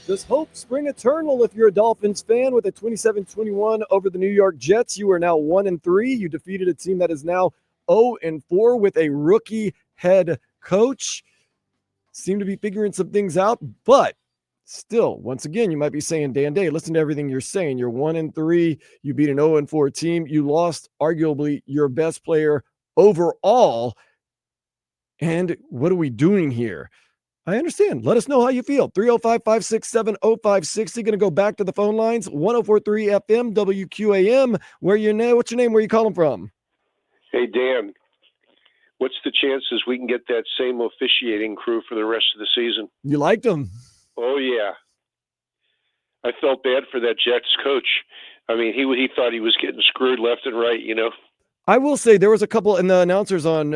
Does hope spring eternal if you're a Dolphins fan with a 27-21 over the New York Jets? You are now 1-3. You defeated a team that is now 0-4 with a rookie head coach. Seem to be figuring some things out, but still, once again, you might be saying, Dan Day, listen to everything you're saying. You're 1-3. You beat an 0-4 team. You lost arguably your best player overall. And what are we doing here? I understand. Let us know how you feel. 305-567-0560. Going to go back to the phone lines. 1043 FM, WQAM. What's your name? Where are you calling from? Hey, Dan. What's the chances we can get that same officiating crew for the rest of the season? You liked them. Oh, yeah. I felt bad for that Jets coach. I mean, he thought he was getting screwed left and right, you know. I will say there was a couple, and the announcers on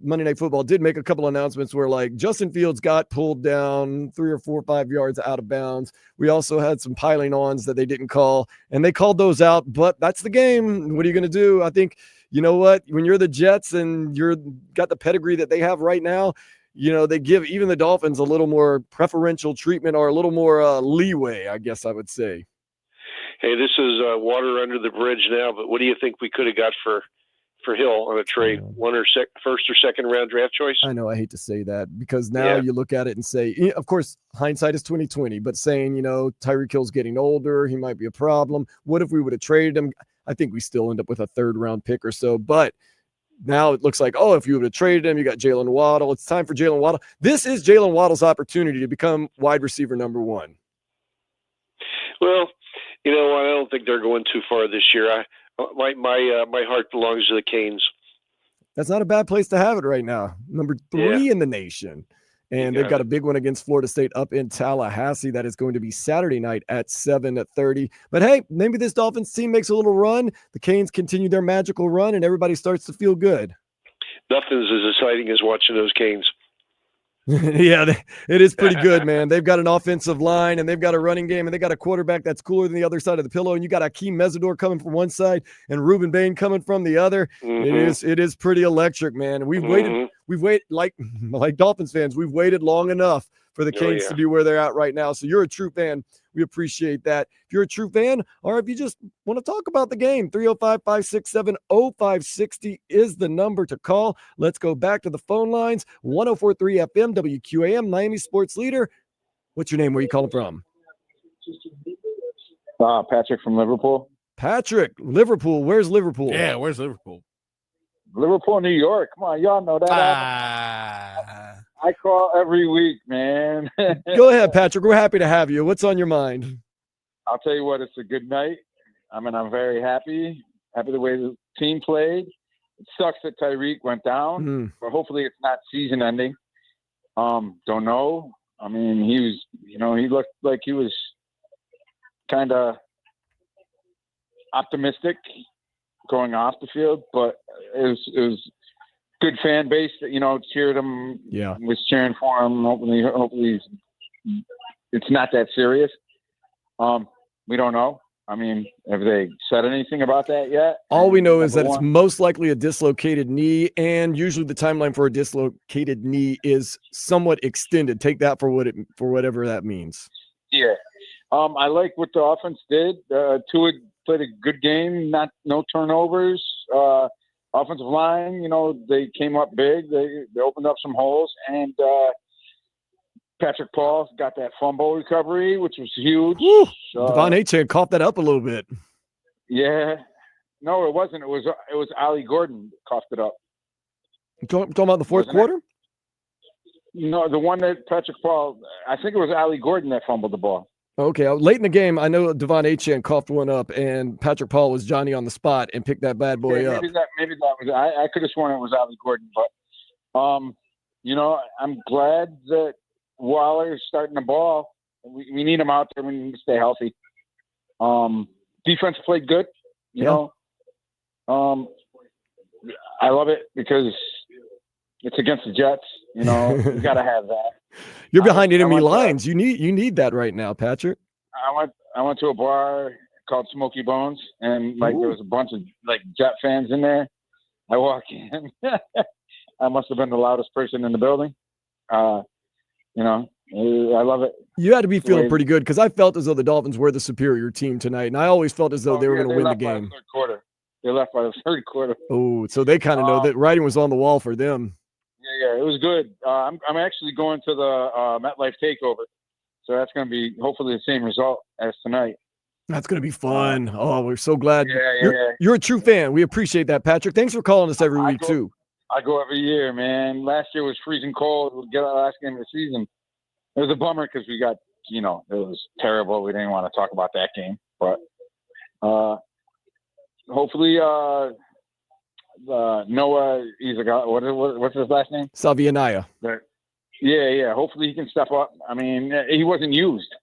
Monday Night Football did make a couple announcements where, like, Justin Fields got pulled down 3 or 4 or 5 yards out of bounds. We also had some piling ons that they didn't call, and they called those out, but that's the game. What are you going to do? I think, you know what, when you're the Jets and you're got the pedigree that they have right now, you know, they give even the Dolphins a little more preferential treatment or a little more leeway, I guess I would say. Hey, this is water under the bridge now, but what do you think we could have got for Hill on a trade? First or second round draft choice? I know, I hate to say that because now you look at it and say, of course, hindsight is 20/20, but saying, you know, Tyreek Hill's getting older, he might be a problem. What if we would have traded him? I think we still end up with a 3rd round pick or so, but now it looks like, oh, if you would have traded him, you got Jalen Waddle. It's time for Jalen Waddle. This is Jalen Waddle's opportunity to become wide receiver number 1. Well, you know, I don't think they're going too far this year. My heart belongs to the Canes. That's not a bad place to have it right now. Number 3 in the nation. And they've got a big one against Florida State up in Tallahassee. That is going to be Saturday night at 7:30. But hey, maybe this Dolphins team makes a little run. The Canes continue their magical run, and everybody starts to feel good. Nothing's as exciting as watching those Canes. Yeah, it is pretty good, man. They've got an offensive line, and they've got a running game, and they got a quarterback that's cooler than the other side of the pillow. And you got Akeem Mesidor coming from one side and Ruben Bain coming from the other. Mm-hmm. It is pretty electric, man. We've waited like Dolphins fans. We've waited long enough for the Canes to be where they're at right now. So you're a true fan. We appreciate that. If you're a true fan, or if you just want to talk about the game, 305-567-0560 is the number to call. Let's go back to the phone lines. 1043 FM, WQAM, Miami Sports Leader. What's your name? Where are you calling from? Patrick from Liverpool. Patrick, Liverpool. Where's Liverpool? Yeah, where's Liverpool? Liverpool, New York. Come on, y'all know that. I call every week, man. Go ahead, Patrick. We're happy to have you. What's on your mind? I'll tell you what, it's a good night. I mean, I'm very happy the way the team played. It sucks that Tyreek went down, but hopefully it's not season ending. Don't know. I mean, he was, he looked like he was kind of optimistic going off the field, but it was good fan base that, cheered him. Yeah. Was cheering for him. Hopefully it's not that serious. We don't know. I mean, have they said anything about that yet? All we know is that it's most likely a dislocated knee, and usually the timeline for a dislocated knee is somewhat extended. Take that for whatever that means. Yeah. I like what the offense did. Tua played a good game, no turnovers. Offensive line, they came up big. They opened up some holes, and Patrick Paul got that fumble recovery, which was huge. Devon Achane coughed that up a little bit. Yeah. No, it wasn't. It was Ali Gordon that coughed it up. You talking about the fourth quarter? No, the one that Patrick Paul, I think it was Ali Gordon that fumbled the ball. Okay, late in the game, I know Devon Achane coughed one up, and Patrick Paul was Johnny on the spot and picked that bad boy up. Maybe that was. I could have sworn it was Ali Gordon, but I'm glad that Waller's starting the ball. We need him out there. We need to stay healthy. Defense played good. You know, I love it because it's against the Jets. You got to have that. You're behind enemy lines. You need that right now, Patrick. I went to a bar called Smoky Bones, and there was a bunch of Jet fans in there. I walk in. I must have been the loudest person in the building. You know, I love it. You had to be It's the way- feeling pretty good because I felt as though the Dolphins were the superior team tonight, and I always felt as though they were going to win the left by game. third quarter. They left by the third quarter. Oh, so they kind of know that writing was on the wall for them. Yeah, it was good. I'm actually going to the MetLife takeover, so that's going to be hopefully the same result as tonight. That's going to be fun. Oh, we're so glad. Yeah. You're a true fan. We appreciate that, Patrick. Thanks for calling us every week, too. I go every year, man. Last year was freezing cold. We'll get our last game of the season. It was a bummer because we got, it was terrible. We didn't want to talk about that game. But hopefully Noah, he's a guy. What's his last name? Savianaya. Yeah. Hopefully he can step up. I mean, he wasn't used.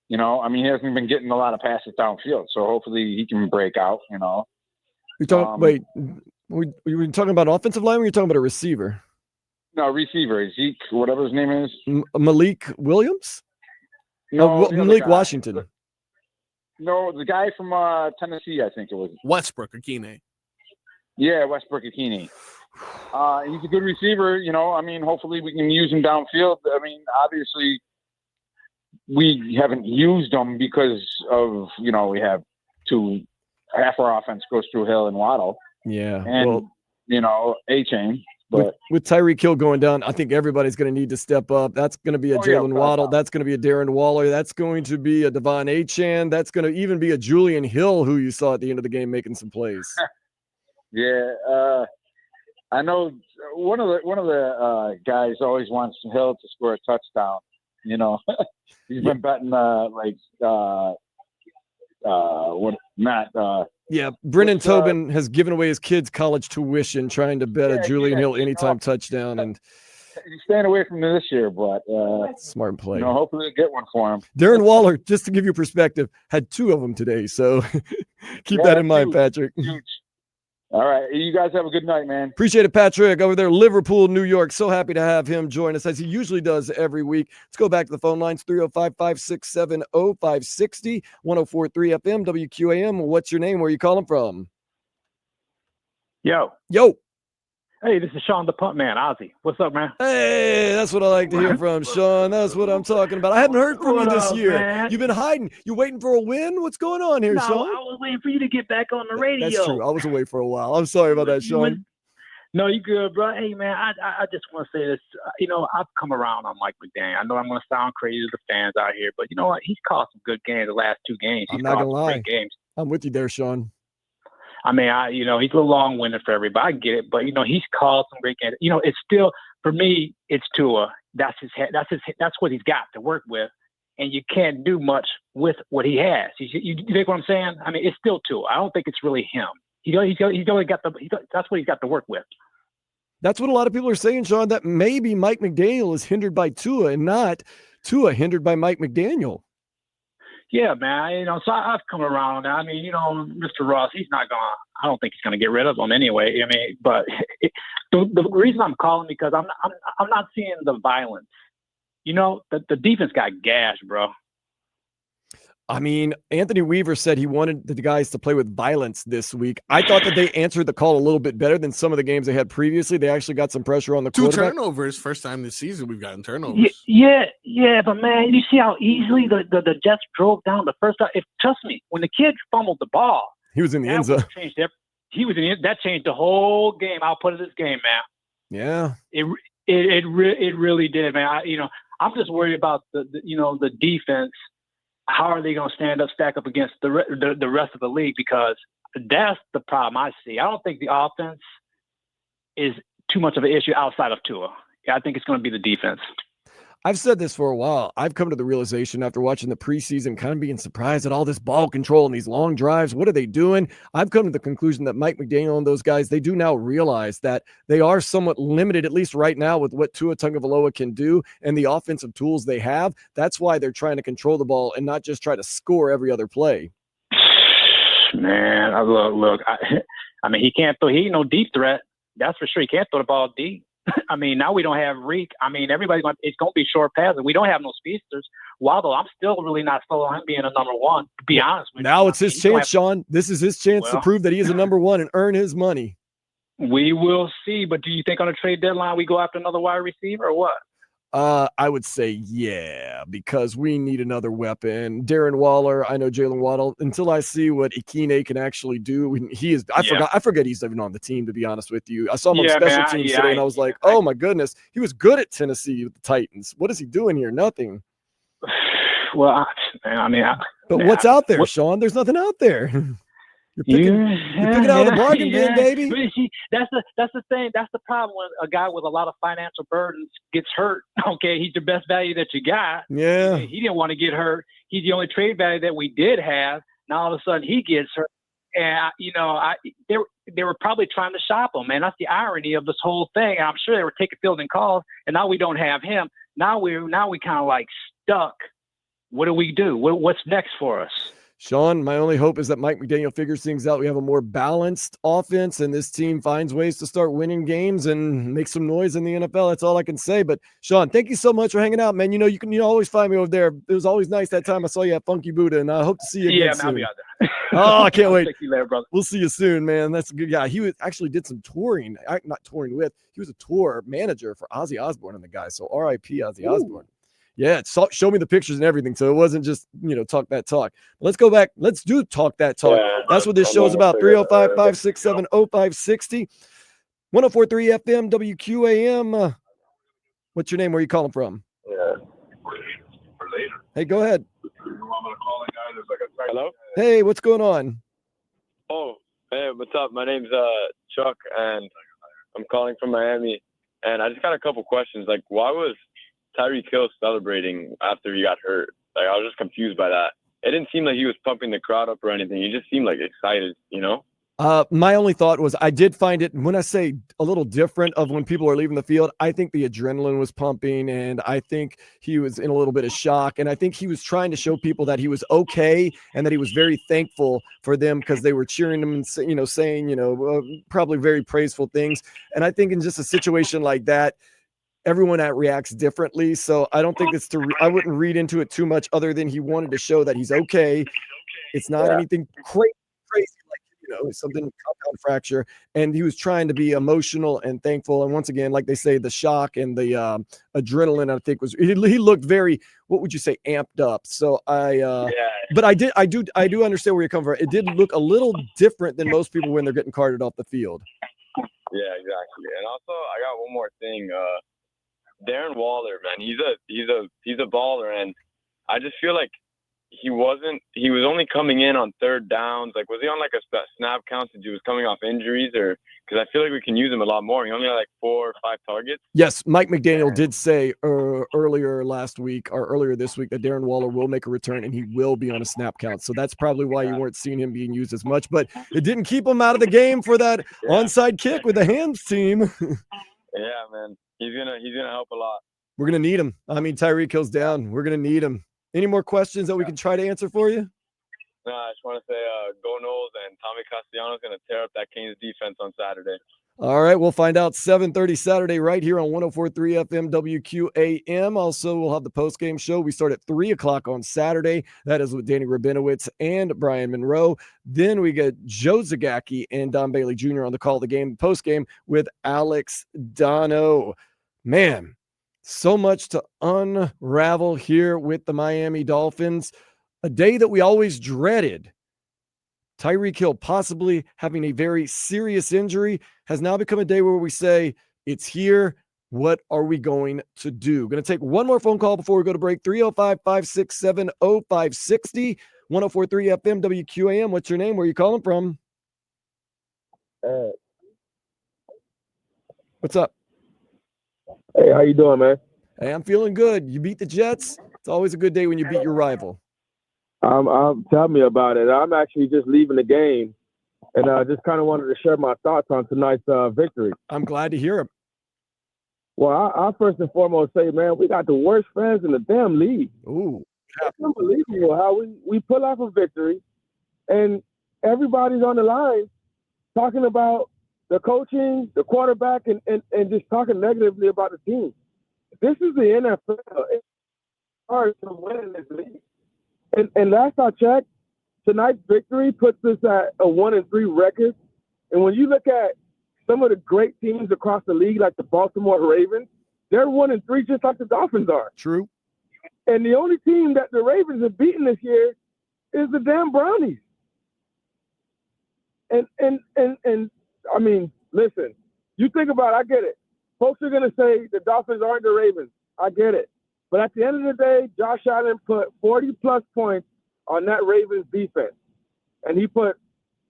He hasn't been getting a lot of passes downfield. So hopefully he can break out, You're talking, were you talking about offensive line or were you talking about a receiver? No, receiver. Zeke, whatever his name is. Malik Williams? No, Malik Washington. No, the guy from Tennessee, I think it was. Westbrook Akine. Yeah, Westbrook Akine. He's a good receiver, hopefully we can use him downfield. I mean, obviously we haven't used him because of, we have half our offense goes through Hill and Waddle. Yeah. And, A-Chain. But with Tyreek Hill going down, I think everybody's going to need to step up. That's going to be a Jalen Waddle. That's going to be a Darren Waller. That's going to be a Devon A-Chan. That's going to even be a Julian Hill, who you saw at the end of the game making some plays. Yeah. I know one of the guys always wants Hill to score a touchdown. He's been betting Brennan Tobin has given away his kids' college tuition trying to bet a Julian Hill anytime touchdown, and he's staying away from this year, but smart play. Hopefully they'll get one for him. Darren Waller, just to give you perspective, had 2 of them today, so keep that in mind, Patrick. Huge. All right. You guys have a good night, man. Appreciate it, Patrick, over there, Liverpool, New York. So happy to have him join us, as he usually does every week. Let's go back to the phone lines, 305-567-0560, 104.3 FM, WQAM. What's your name? Where are you calling from? Yo. Hey, this is Sean the Punt Man, Ozzy. What's up, man? Hey, that's what I like to hear from Sean. That's what I'm talking about. I haven't heard from you this year. Man? You've been hiding. You waiting for a win? What's going on here, Sean? I was waiting for you to get back on the radio. That's true. I was away for a while. I'm sorry about that, Sean. No, you good, bro. Hey, man, I just want to say this. I've come around on Mike McDaniel. I know I'm going to sound crazy to the fans out here, but you know what? He's called some good games the last 2 games. I'm not going to lie. Games. I'm with you there, Sean. I mean, he's a little long-winded for everybody. I get it, but he's called some great games. It's still, for me, it's Tua. That's what he's got to work with, and you can't do much with what he has. You think what I'm saying? I mean, it's still Tua. I don't think it's really him. He's only got that's what he's got to work with. That's what a lot of people are saying, Sean. That maybe Mike McDaniel is hindered by Tua and not Tua hindered by Mike McDaniel. Yeah, man. So I've come around. I mean, Mr. Ross, he's not gonna. I don't think he's gonna get rid of him anyway. I mean, but the reason I'm calling because I'm not seeing the violence. The defense got gashed, bro. I mean, Anthony Weaver said he wanted the guys to play with violence this week. I thought that they answered the call a little bit better than some of the games they had previously. They actually got some pressure on the quarterback. 2 turnovers. First time this season we've gotten turnovers. Yeah, but man, you see how easily the Jets drove down the first time. Trust me, when the kid fumbled the ball, he was in the end zone. That changed the whole game. Output of this game, man. Yeah, it really did, man. I'm just worried about the defense. How are they going to stack up against the rest of the league? Because that's the problem I see. I don't think the offense is too much of an issue outside of Tua. I think it's going to be the defense. I've said this for a while. I've come to the realization after watching the preseason, kind of being surprised at all this ball control and these long drives. What are they doing? I've come to the conclusion that Mike McDaniel and those guys, they do now realize that they are somewhat limited, at least right now, with what Tua Tagovailoa can do and the offensive tools they have. That's why they're trying to control the ball and not just try to score every other play. Man, look. I mean, he can't throw. He ain't no deep threat. That's for sure. He can't throw the ball deep. I mean, now we don't have Reek. I mean, it's going to be short passes. We don't have no speedsters. Waddle, I'm still really not sold on him being a number 1, to be honest with you. Now it's his chance, Sean. This is his chance to prove that he is a number 1 and earn his money. We will see. But do you think on the trade deadline we go after another wide receiver or what? I would say yeah, because we need another weapon. Darren Waller, I know Jalen Waddle. Until I see what Ikine can actually do, he is. I forget he's even on the team. To be honest with you, I saw him on special teams today, and I was like, oh my goodness, he was good at Tennessee with the Titans. What is he doing here? Nothing. Well, but what's out there, Sean? There's nothing out there. You're picking out of the bargain bin, baby. But see, that's the thing. That's the problem when a guy with a lot of financial burdens gets hurt. Okay, he's the best value that you got. Yeah. He didn't want to get hurt. He's the only trade value that we did have. Now all of a sudden he gets hurt. And they were probably trying to shop him, man. That's the irony of this whole thing. I'm sure they were taking fielding calls, and now we don't have him. Now we kind of like stuck. What do we do? What's next for us? Sean, my only hope is that Mike McDaniel figures things out. We have a more balanced offense, and this team finds ways to start winning games and make some noise in the NFL. That's all I can say. But, Sean, thank you so much for hanging out, man. You know, you can always find me over there. It was always nice that time I saw you at Funky Buddha, and I hope to see you again soon. I'll be out there. Oh, I can't wait. Take you later, brother. We'll see you soon, man. That's a good guy. He actually did some touring. Not touring with. He was a tour manager for Ozzy Osbourne and the guy. So R.I.P. Ozzy Osbourne. Yeah, show me the pictures and everything. So it wasn't just, talk that talk. Let's go back. Let's do talk that talk. Yeah, that's what this show is about. 305-567-0560. 104.3 FM, WQAM. What's your name? Where are you calling from? Yeah. Hey, go ahead. Hello? Hey, what's going on? Oh, hey, what's up? My name's Chuck, and I'm calling from Miami. And I just got a couple questions. Like, why was Tyreek Hill celebrating after he got hurt? Like, I was just confused by that. It didn't seem like he was pumping the crowd up or anything. He just seemed like excited, My only thought was I did find it, when I say a little different of when people are leaving the field, I think the adrenaline was pumping, and I think he was in a little bit of shock, and I think he was trying to show people that he was okay and that he was very thankful for them because they were cheering him and saying probably very praiseful things. And I think in just a situation like that, everyone reacts differently. So I don't think I wouldn't read into it too much other than he wanted to show that he's okay. It's not anything crazy like, something compound fracture. And he was trying to be emotional and thankful. And once again, like they say, the shock and the adrenaline, I think he looked very, what would you say, amped up. So but I do understand where you're coming from. It did look a little different than most people when they're getting carted off the field. Yeah, exactly. And also I got one more thing. Darren Waller, man, he's a baller, and I just feel like he was only coming in on third downs. Like, was he on like a snap count since he was coming off injuries, or because I feel like we can use him a lot more? He only had like 4 or 5 targets. Yes, Mike McDaniel did say earlier this week that Darren Waller will make a return and he will be on a snap count. So that's probably why you weren't seeing him being used as much, but it didn't keep him out of the game for that onside kick with the hands team. Yeah, man. He's gonna help a lot. We're gonna need him. I mean, Tyreek Hill's down. We're gonna need him. Any more questions that we can try to answer for you? No, I just want to say, go Knowles, and Tommy Castellanos gonna tear up that Canes defense on Saturday. All right, we'll find out 7:30 Saturday right here on 104.3 FM WQAM. Also, we'll have the post-game show. We start at 3 o'clock on Saturday. That is with Danny Rabinowitz and Brian Monroe. Then we get Joe Zagacki and Don Bailey Jr. on the call of the game, post-game with Alex Dono. Man, so much to unravel here with the Miami Dolphins. A day that we always dreaded. Tyreek Hill possibly having a very serious injury has now become a day where we say, it's here. What are we going to do? Going to take one more phone call before we go to break. 305-567-0560, 104.3 FM WQAM. What's your name? Where are you calling from? What's up? Hey, how you doing, man? Hey, I'm feeling good. You beat the Jets. It's always a good day when you beat your rival. Tell me about it. I'm actually just leaving the game, and I just kind of wanted to share my thoughts on tonight's victory. I'm glad to hear it. Well, I first and foremost say, man, we got the worst fans in the damn league. Ooh. It's unbelievable how we pull off a victory, and everybody's on the line talking about the coaching, the quarterback, and just talking negatively about the team. This is the NFL. It's hard to win in this league. And last I checked, tonight's victory puts us at a 1-3 record. And when you look at some of the great teams across the league, like the Baltimore Ravens, They're 1-3 just like the Dolphins are. True. And the only team that the Ravens have beaten this year is the damn Brownies. And I mean, listen, you think about it, I get it. Folks are gonna say the Dolphins aren't the Ravens. I get it. But at the end of the day, Josh Allen put 40 plus points on that Ravens defense. And he put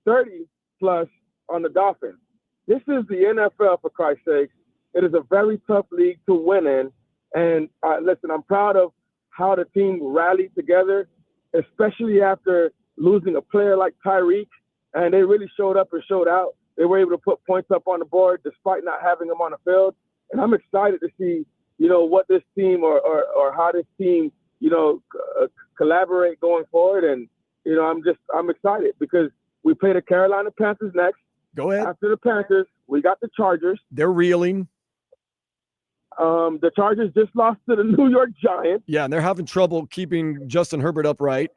30 plus on the Dolphins. This is the NFL, for Christ's sake. It is a very tough league to win in. And listen, I'm proud of how the team rallied together, especially after losing a player like Tyreek. And they really showed up and showed out. They were able to put points up on the board despite not having them on the field. And I'm excited to see, what this team or how this team, collaborate going forward. And, I'm excited because we play the Carolina Panthers next. Go ahead. After the Panthers, we got the Chargers. They're reeling. The Chargers just lost to the New York Giants. Yeah, and they're having trouble keeping Justin Herbert upright.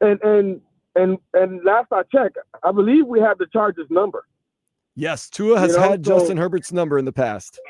And last I checked, I believe we have the Chargers number. Yes, Tua has had Justin Herbert's number in the past.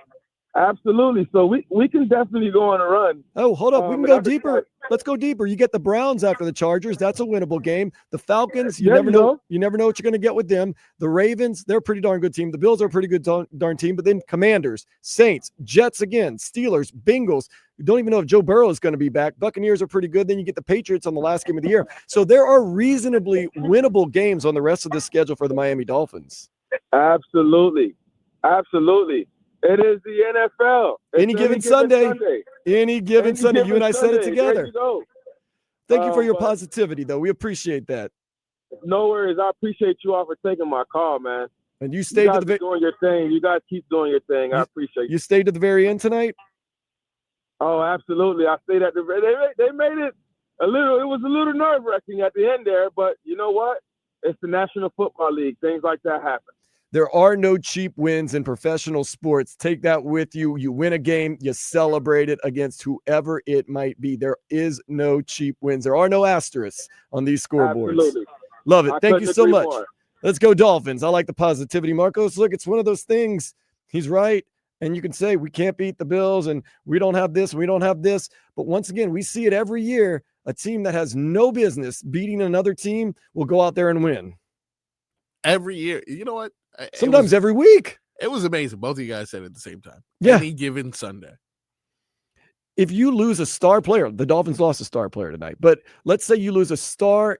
Absolutely. So we can definitely go on a run. Oh, hold up. We can go deeper. Let's go deeper. You get the Browns after the Chargers. That's a winnable game. The Falcons, you never know. You never know what you're going to get with them. The Ravens, they're a pretty darn good team. The Bills are a pretty good darn team. But then Commanders, Saints, Jets again, Steelers, Bengals. You don't even know if Joe Burrow is going to be back. Buccaneers are pretty good. Then you get the Patriots on the last game of the year. So there are reasonably winnable games on the rest of the schedule for the Miami Dolphins. Absolutely. It is the NFL. Any given Sunday. Any given Sunday. You and I said it together. Thank you for your positivity, though. We appreciate that. No worries. I appreciate you all for taking my call, man. And you stayed to the doing your thing. You guys keep doing your thing. I appreciate you. You stayed to the very end tonight? Oh, absolutely. I stayed at the they made it a little. It was a little nerve-wracking at the end there, but you know what? It's the National Football League. Things like that happen. There are no cheap wins in professional sports. Take that with you. You win a game, you celebrate it against whoever it might be. There is no cheap wins. There are no asterisks on these scoreboards. Absolutely. Love it. Thank you so much. More. Let's go Dolphins. I like the positivity, Marcos. Look, it's one of those things. He's right. And you can say we can't beat the Bills and we don't have this, we don't have this. But once again, we see it every year. A team that has no business beating another team will go out there and win. Every year. You know what? Sometimes every week. It was amazing. Both of you guys said it at the same time. Yeah. Any given Sunday. If you lose a star player, the Dolphins lost a star player tonight, but let's say you lose a star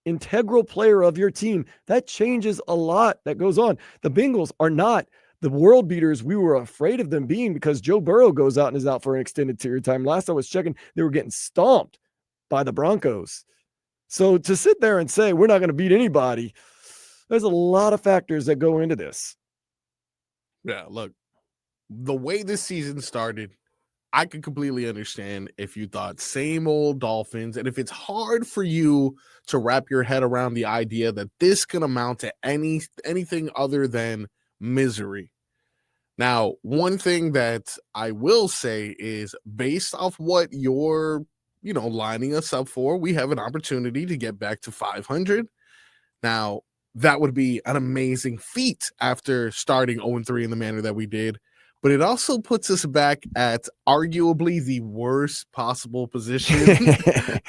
integral player of your team, that changes a lot that goes on. The Bengals are not the world beaters we were afraid of them being because Joe Burrow goes out and is out for an extended period of time. Last I was checking, they were getting stomped by the Broncos. So to sit there and say we're not going to beat anybody, there's a lot of factors that go into this. Yeah, look, the way this season started, I could completely understand if you thought same old Dolphins, and if it's hard for you to wrap your head around the idea that this can amount to anything other than misery. Now, one thing that I will say is based off what you're, lining us up for, we have an opportunity to get back to 500. Now, that would be an amazing feat after starting 0-3 in the manner that we did. But it also puts us back at arguably the worst possible position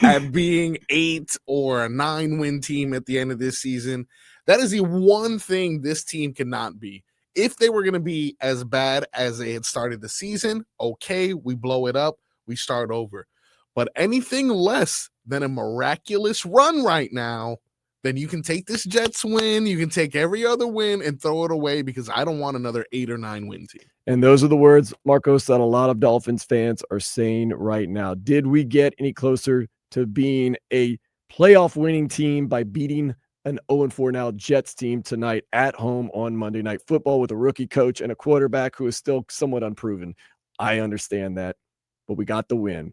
at being 8 or a 9-win team at the end of this season. That is the one thing this team cannot be. If they were going to be as bad as they had started the season, okay, we blow it up, we start over. But anything less than a miraculous run right now, then you can take this Jets win, you can take every other win and throw it away because I don't want another 8 or 9 win team. And those are the words, Marcos, that a lot of Dolphins fans are saying right now. Did we get any closer to being a playoff winning team by beating an 0-4 now Jets team tonight at home on Monday Night Football with a rookie coach and a quarterback who is still somewhat unproven? I understand that, but we got the win.